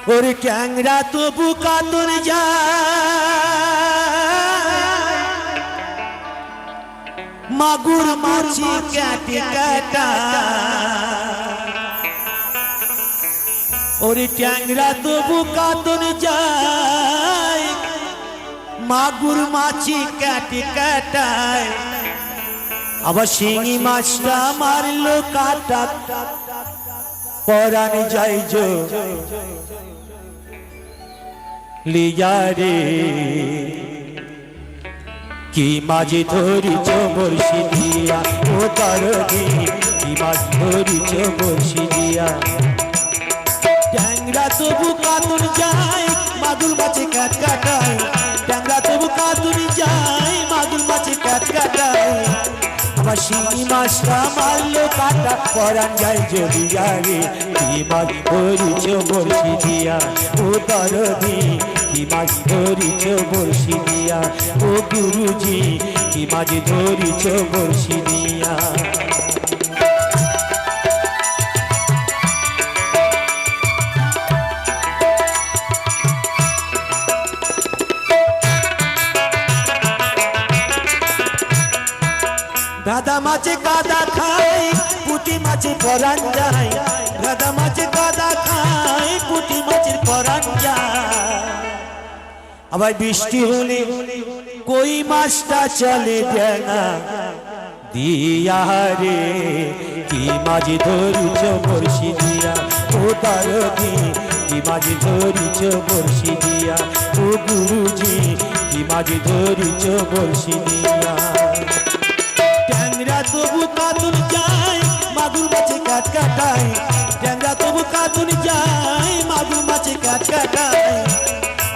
ওরে ট্যাংরা তবু কাতর যায় মাগুর মাছি কাটে কাটা ওরে ট্যাংরা তবু কাতর যায় মাগুর মাছি কাটে কাটায় আবার শিঙি মাছটা মারলো কাটা পরাণ যাই জো লিয়া রে কি মাঝে ধরিছ বর্ষি দিয়া ও তারদি কি মাছ ধরিছ বর্ষি দিয়া ট্যাংরা তবু কাতর যায় মাগুর মাছে কাট কাটায় ট্যাংরা তবু কাতর যায় মাগুর মাছে কাট কাটায় আবার শিঙি মাছটা মারলো কাটা পরাণ যায় জলিয়া রে কি মাছ ধরিছ বর্ষি দিয়া ও তারদি কি মাছ ধরিছ বর্ষি দিয়া ও গুরুজি কি মাছ ধরিছ বর্ষি দিয়া গাদা মাছে গাদা খায় পুঁটি মাছের পরাণ যায় গাদা মাছে গাদা খায় পুঁটি মাছের পরাণ যায় আবার বৃষ্টি হলে কই মাছটা চলে ডেঙা দিয়া রে কি মাঝে ধরিছ বর্ষি দিয়া ও তারদি কি মাঝে ধরিছ বর্ষি দিয়া ও গুরুজি কি মাঝে ধরিছ বর্ষি দিয়া ট্যাংরা তবু কাতর যায় মাগুর মাছে কাট কাটায় ট্যাংরা তবু কাতর যায় মাগুর মাছে কাট কাটায়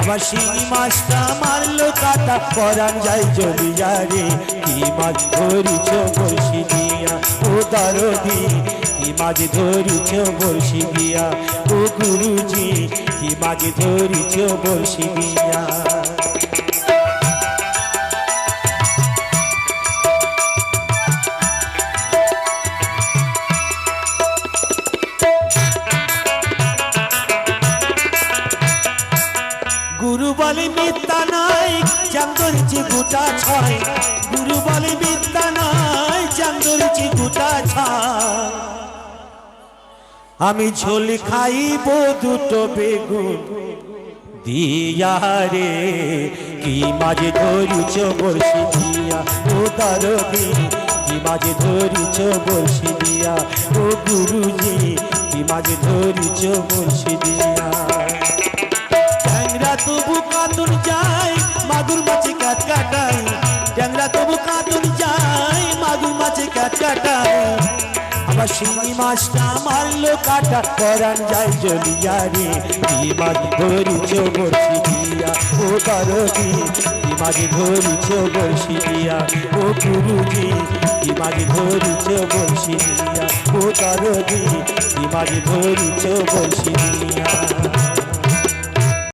আবার শিঙি মাছটা মারলো কাটা পরাণ যায় জলিয়া রে কি মাছ ধরিছ বর্ষি দিয়া ও দারদি কি মাছ ধরিছ বর্ষি দিয়া ও গুরুজি কি মাছ ধরিছ বর্ষি দিয়া গুরু বলে মিথ্যা নাই চাঁদ ধরেছি গোটা ছয় গুরু বলে মিথ্যা নাই চাঁদ ধরেছি গোটা ছয় আমি ঝোল খাইব দুটো বেগুন দিয়া রে কি মাঝে ধরিছ বর্ষি দিয়া ও দারদি কি মাঝে ধরিছ বর্ষি দিয়া ও গুরুজি কি মাঝে ধরিছ বর্ষি দিয়া ট্যাংরা তবু কাতর যায় মাগুর মাছে কাট কাটায় ট্যাংরা তবু কাতর যায় মাগুর মাছে কাট কাটায় আবার শিঙি মাছটা মারলো কাটা পরাণ যায় জলিয়া রে কি মাছ ধরিছ বর্ষি দিয়া ও দারদি কি মাছ ধরিছ বর্ষি দিয়া ও গুরুজি কি মাছ ধরিছ বর্ষি দিয়া ও দারদি কি মাছ ধরিছ বর্ষি দিয়া